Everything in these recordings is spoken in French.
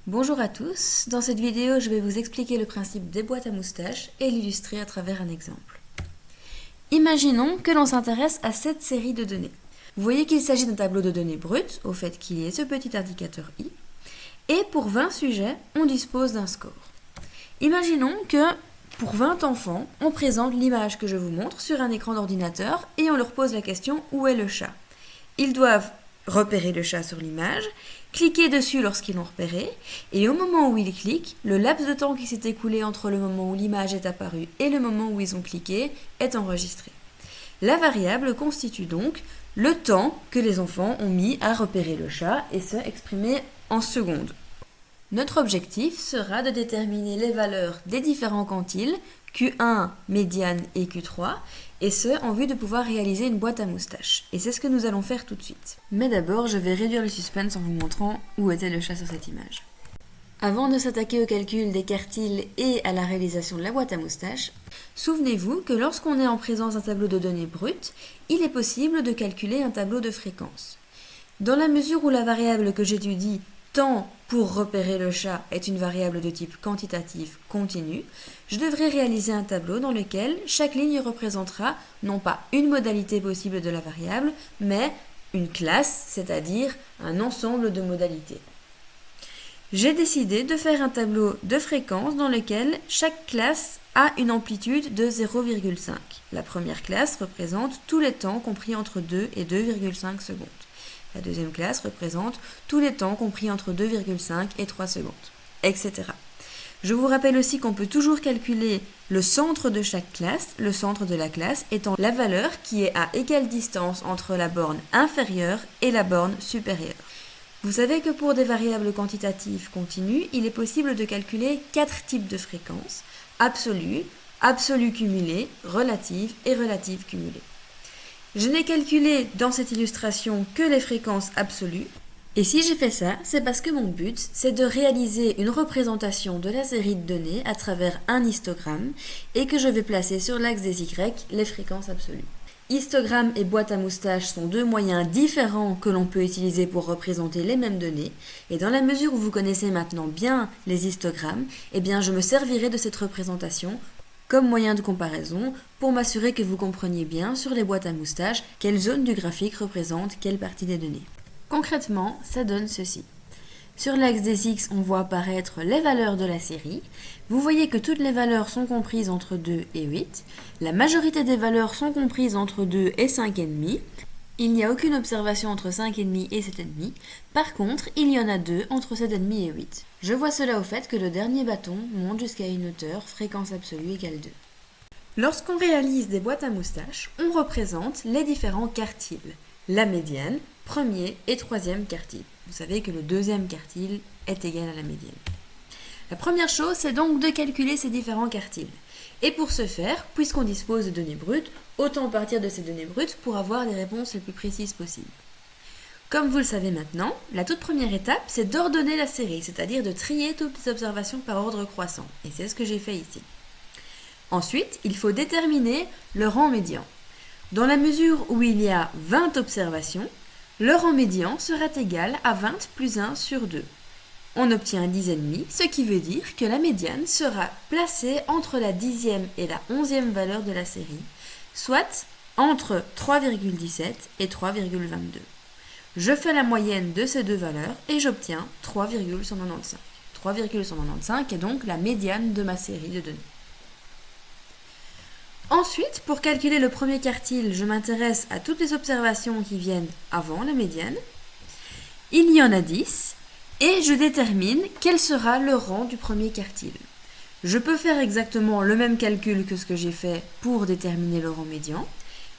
Bonjour à tous, dans cette vidéo je vais vous expliquer le principe des boîtes à moustaches et l'illustrer à travers un exemple. Imaginons que l'on s'intéresse à cette série de données. Vous voyez qu'il s'agit d'un tableau de données brut, au fait qu'il y ait ce petit indicateur i, et pour 20 sujets, on dispose d'un score. Imaginons que pour 20 enfants, on présente l'image que je vous montre sur un écran d'ordinateur et on leur pose la question « Où est le chat ?» Ils doivent repérer le chat sur l'image, cliquer dessus lorsqu'ils l'ont repéré, et au moment où ils cliquent, le laps de temps qui s'est écoulé entre le moment où l'image est apparue et le moment où ils ont cliqué est enregistré. La variable constitue donc le temps que les enfants ont mis à repérer le chat, et ce exprimé en secondes. Notre objectif sera de déterminer les valeurs des différents quantiles, Q1, médiane et Q3, et ce, en vue de pouvoir réaliser une boîte à moustaches. Et c'est ce que nous allons faire tout de suite. Mais d'abord, je vais réduire le suspense en vous montrant où était le chat sur cette image. Avant de s'attaquer au calcul des quartiles et à la réalisation de la boîte à moustaches, souvenez-vous que lorsqu'on est en présence d'un tableau de données brut, il est possible de calculer un tableau de fréquence. Dans la mesure où la variable que j'étudie, temps pour repérer le chat, est une variable de type quantitatif continu, je devrais réaliser un tableau dans lequel chaque ligne représentera non pas une modalité possible de la variable, mais une classe, c'est-à-dire un ensemble de modalités. J'ai décidé de faire un tableau de fréquence dans lequel chaque classe a une amplitude de 0,5. La première classe représente tous les temps compris entre 2 et 2,5 secondes. La deuxième classe représente tous les temps compris entre 2,5 et 3 secondes, etc. Je vous rappelle aussi qu'on peut toujours calculer le centre de chaque classe, le centre de la classe étant la valeur qui est à égale distance entre la borne inférieure et la borne supérieure. Vous savez que pour des variables quantitatives continues, il est possible de calculer 4 types de fréquences: absolue, absolue cumulée, relative et relative cumulée. Je n'ai calculé dans cette illustration que les fréquences absolues. Et si j'ai fait ça, c'est parce que mon but, c'est de réaliser une représentation de la série de données à travers un histogramme et que je vais placer sur l'axe des Y les fréquences absolues. Histogramme et boîte à moustaches sont deux moyens différents que l'on peut utiliser pour représenter les mêmes données, et dans la mesure où vous connaissez maintenant bien les histogrammes, eh bien je me servirai de cette représentation comme moyen de comparaison pour m'assurer que vous compreniez bien sur les boîtes à moustaches quelle zone du graphique représente quelle partie des données. Concrètement, ça donne ceci. Sur l'axe des X, on voit apparaître les valeurs de la série. Vous voyez que toutes les valeurs sont comprises entre 2 et 8. La majorité des valeurs sont comprises entre 2 et 5,5. Il n'y a aucune observation entre 5,5 et 7,5. Par contre, il y en a 2 entre 7,5 et 8. Je vois cela au fait que le dernier bâton monte jusqu'à une hauteur fréquence absolue égale 2. Lorsqu'on réalise des boîtes à moustaches, on représente les différents quartiles. La médiane, premier et troisième quartile. Vous savez que le deuxième quartile est égal à la médiane. La première chose, c'est donc de calculer ces différents quartiles. Et pour ce faire, puisqu'on dispose de données brutes, autant partir de ces données brutes pour avoir les réponses les plus précises possibles. Comme vous le savez maintenant, la toute première étape, c'est d'ordonner la série, c'est-à-dire de trier toutes les observations par ordre croissant. Et c'est ce que j'ai fait ici. Ensuite, il faut déterminer le rang médian. Dans la mesure où il y a 20 observations, le rang médian sera égal à 20 plus 1 sur 2. On obtient 10,5, ce qui veut dire que la médiane sera placée entre la 10e et la 11e valeur de la série, soit entre 3,17 et 3,22. Je fais la moyenne de ces deux valeurs et j'obtiens 3,195. 3,195 est donc la médiane de ma série de données. Ensuite, pour calculer le premier quartile, je m'intéresse à toutes les observations qui viennent avant la médiane. Il y en a 10 et je détermine quel sera le rang du premier quartile. Je peux faire exactement le même calcul que ce que j'ai fait pour déterminer le rang médian.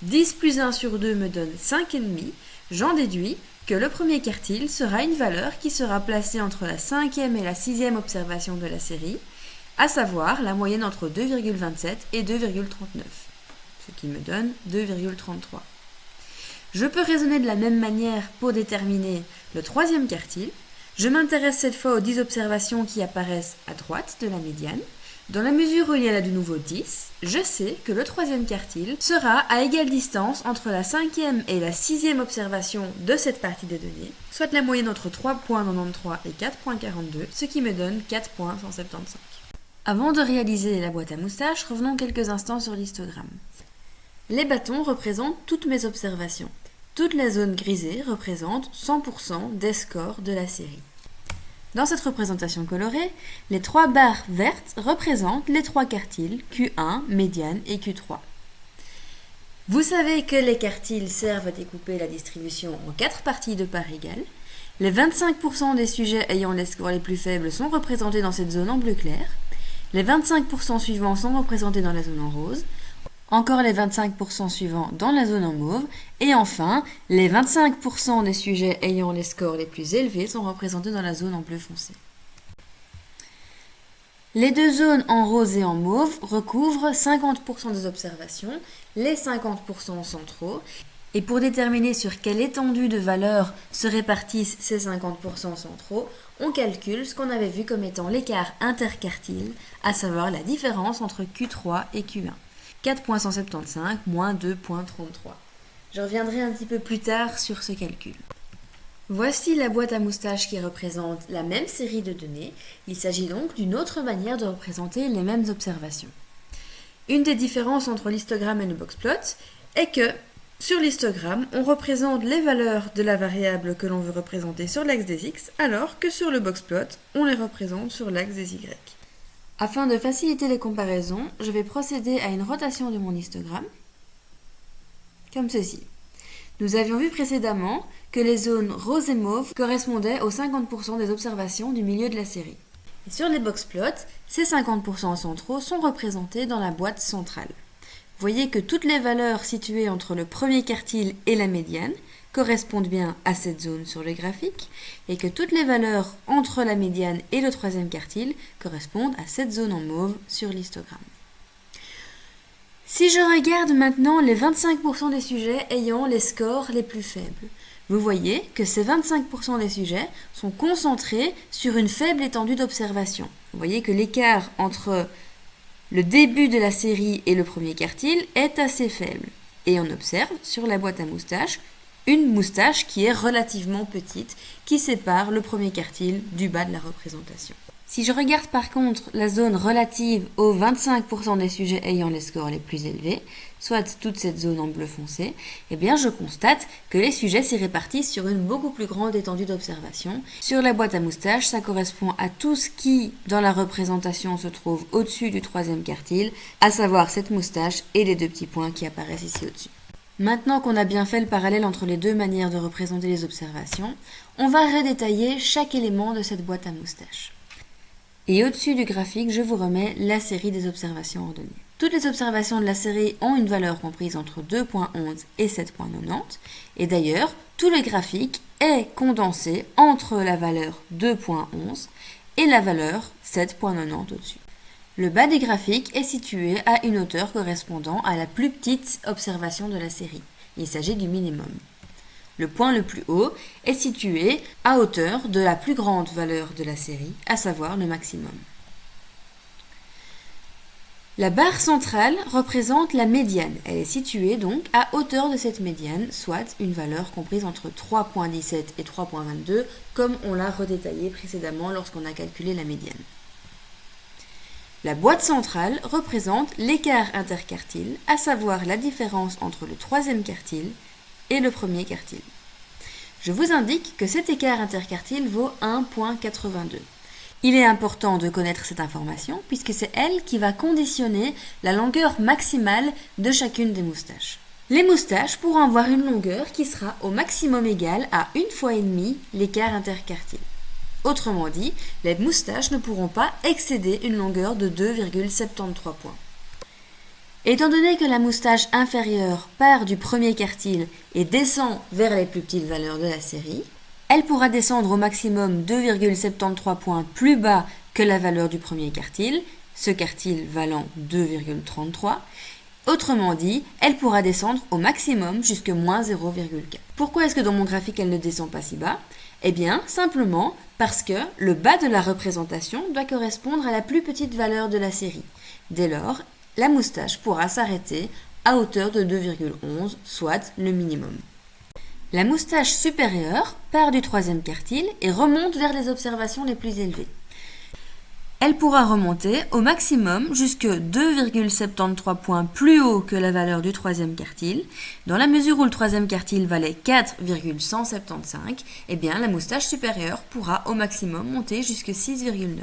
10 plus 1 sur 2 me donne 5,5. J'en déduis que le premier quartile sera une valeur qui sera placée entre la 5e et la 6e observation de la série, à savoir la moyenne entre 2,27 et 2,39, ce qui me donne 2,33. Je peux raisonner de la même manière pour déterminer le troisième quartile. Je m'intéresse cette fois aux 10 observations qui apparaissent à droite de la médiane. Dans la mesure où il y en a de nouveau 10, je sais que le troisième quartile sera à égale distance entre la cinquième et la sixième observation de cette partie des données, soit la moyenne entre 3.93 et 4.42, ce qui me donne 4.175. Avant de réaliser la boîte à moustaches, revenons quelques instants sur l'histogramme. Les bâtons représentent toutes mes observations. Toutes les zones grisées représentent 100% des scores de la série. Dans cette représentation colorée, les 3 barres vertes représentent les 3 quartiles Q1, médiane et Q3. Vous savez que les quartiles servent à découper la distribution en 4 parties de parts égales. Les 25% des sujets ayant les scores les plus faibles sont représentés dans cette zone en bleu clair. Les 25% suivants sont représentés dans la zone en rose. Encore les 25% suivants dans la zone en mauve, et enfin, les 25% des sujets ayant les scores les plus élevés sont représentés dans la zone en bleu foncé. Les deux zones en rose et en mauve recouvrent 50% des observations, les 50% centraux, et pour déterminer sur quelle étendue de valeurs se répartissent ces 50% centraux, on calcule ce qu'on avait vu comme étant l'écart interquartile, à savoir la différence entre Q3 et Q1. 4.175 moins 2.33. Je reviendrai un petit peu plus tard sur ce calcul. Voici la boîte à moustaches qui représente la même série de données. Il s'agit donc d'une autre manière de représenter les mêmes observations. Une des différences entre l'histogramme et le boxplot est que sur l'histogramme, on représente les valeurs de la variable que l'on veut représenter sur l'axe des X, alors que sur le boxplot, on les représente sur l'axe des Y. Afin de faciliter les comparaisons, je vais procéder à une rotation de mon histogramme, comme ceci. Nous avions vu précédemment que les zones rose et mauve correspondaient aux 50% des observations du milieu de la série. Et sur les boxplots, ces 50% centraux sont représentés dans la boîte centrale. Vous voyez que toutes les valeurs situées entre le premier quartile et la médiane correspondent bien à cette zone sur le graphique et que toutes les valeurs entre la médiane et le troisième quartile correspondent à cette zone en mauve sur l'histogramme. Si je regarde maintenant les 25% des sujets ayant les scores les plus faibles, vous voyez que ces 25% des sujets sont concentrés sur une faible étendue d'observation. Vous voyez que l'écart entre le début de la série et le premier quartile est assez faible. Et on observe sur la boîte à moustaches une moustache qui est relativement petite, qui sépare le premier quartile du bas de la représentation. Si je regarde par contre la zone relative aux 25% des sujets ayant les scores les plus élevés, soit toute cette zone en bleu foncé, eh bien je constate que les sujets s'y répartissent sur une beaucoup plus grande étendue d'observation. Sur la boîte à moustaches, ça correspond à tout ce qui, dans la représentation, se trouve au-dessus du troisième quartile, à savoir cette moustache et les 2 petits points qui apparaissent ici au-dessus. Maintenant qu'on a bien fait le parallèle entre les deux manières de représenter les observations, on va redétailler chaque élément de cette boîte à moustaches. Et au-dessus du graphique, je vous remets la série des observations ordonnées. Toutes les observations de la série ont une valeur comprise entre 2.11 et 7.90, et d'ailleurs, tout le graphique est condensé entre la valeur 2.11 et la valeur 7.90 au-dessus. Le bas du graphique est situé à une hauteur correspondant à la plus petite observation de la série. Il s'agit du minimum. Le point le plus haut est situé à hauteur de la plus grande valeur de la série, à savoir le maximum. La barre centrale représente la médiane. Elle est située donc à hauteur de cette médiane, soit une valeur comprise entre 3.17 et 3.22, comme on l'a redétaillé précédemment lorsqu'on a calculé la médiane. La boîte centrale représente l'écart interquartile, à savoir la différence entre le troisième quartile et le premier quartile. Je vous indique que cet écart interquartile vaut 1.82. Il est important de connaître cette information puisque c'est elle qui va conditionner la longueur maximale de chacune des moustaches. Les moustaches pourront avoir une longueur qui sera au maximum égale à 1,5 fois l'écart interquartile. Autrement dit, les moustaches ne pourront pas excéder une longueur de 2,73 points. Étant donné que la moustache inférieure part du premier quartile et descend vers les plus petites valeurs de la série, elle pourra descendre au maximum 2,73 points plus bas que la valeur du premier quartile, ce quartile valant 2,33. Autrement dit, elle pourra descendre au maximum jusque moins 0,4. Pourquoi est-ce que dans mon graphique elle ne descend pas si bas ? Eh bien, simplement parce que le bas de la représentation doit correspondre à la plus petite valeur de la série. Dès lors, la moustache pourra s'arrêter à hauteur de 2,11, soit le minimum. La moustache supérieure part du troisième quartile et remonte vers les observations les plus élevées. Elle pourra remonter au maximum jusque 2,73 points plus haut que la valeur du troisième quartile. Dans la mesure où le troisième quartile valait 4,175, eh bien la moustache supérieure pourra au maximum monter jusque 6,9.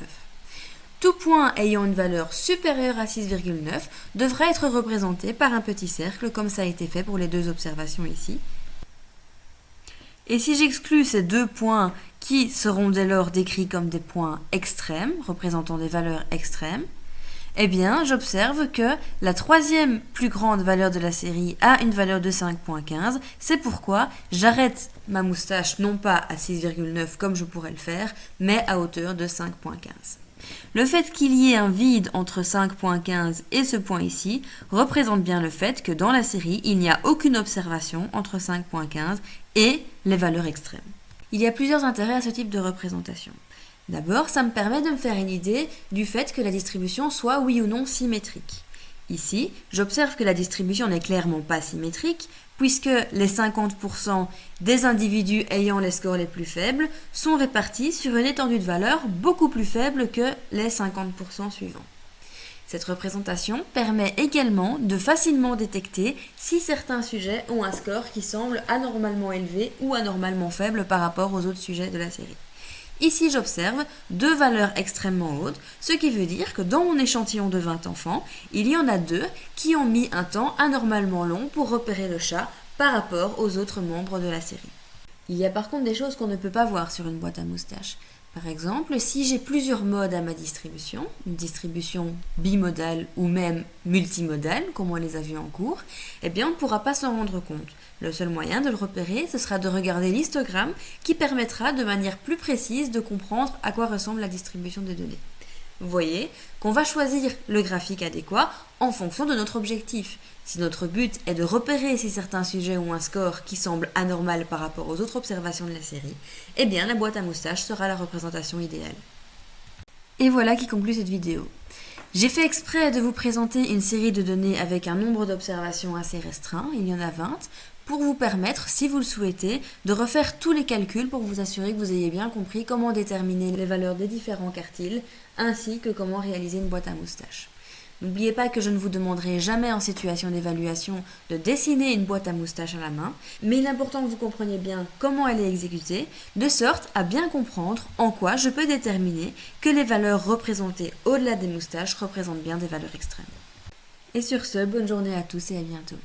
Tout point ayant une valeur supérieure à 6,9 devra être représenté par un petit cercle comme ça a été fait pour les deux observations ici. Et si j'exclus ces deux points qui seront dès lors décrits comme des points extrêmes, représentant des valeurs extrêmes, eh bien j'observe que la troisième plus grande valeur de la série a une valeur de 5,15. C'est pourquoi j'arrête ma moustache non pas à 6,9 comme je pourrais le faire, mais à hauteur de 5,15. Le fait qu'il y ait un vide entre 5,15 et ce point ici représente bien le fait que dans la série, il n'y a aucune observation entre 5,15 et les valeurs extrêmes. Il y a plusieurs intérêts à ce type de représentation. D'abord, ça me permet de me faire une idée du fait que la distribution soit oui ou non symétrique. Ici, j'observe que la distribution n'est clairement pas symétrique, puisque les 50% des individus ayant les scores les plus faibles sont répartis sur une étendue de valeurs beaucoup plus faible que les 50% suivants. Cette représentation permet également de facilement détecter si certains sujets ont un score qui semble anormalement élevé ou anormalement faible par rapport aux autres sujets de la série. Ici, j'observe deux valeurs extrêmement hautes, ce qui veut dire que dans mon échantillon de 20 enfants, il y en a 2 qui ont mis un temps anormalement long pour repérer le chat par rapport aux autres membres de la série. Il y a par contre des choses qu'on ne peut pas voir sur une boîte à moustaches. Par exemple, si j'ai plusieurs modes à ma distribution, une distribution bimodale ou même multimodale, comme on les a vus en cours, eh bien on ne pourra pas s'en rendre compte. Le seul moyen de le repérer, ce sera de regarder l'histogramme qui permettra de manière plus précise de comprendre à quoi ressemble la distribution des données. Vous voyez qu'on va choisir le graphique adéquat en fonction de notre objectif. Si notre but est de repérer si certains sujets ont un score qui semble anormal par rapport aux autres observations de la série, eh bien la boîte à moustaches sera la représentation idéale. Et voilà qui conclut cette vidéo. J'ai fait exprès de vous présenter une série de données avec un nombre d'observations assez restreint, il y en a 20, pour vous permettre, si vous le souhaitez, de refaire tous les calculs pour vous assurer que vous ayez bien compris comment déterminer les valeurs des différents quartiles, ainsi que comment réaliser une boîte à moustaches. N'oubliez pas que je ne vous demanderai jamais en situation d'évaluation de dessiner une boîte à moustaches à la main, mais il est important que vous compreniez bien comment elle est exécutée, de sorte à bien comprendre en quoi je peux déterminer que les valeurs représentées au-delà des moustaches représentent bien des valeurs extrêmes. Et sur ce, bonne journée à tous et à bientôt.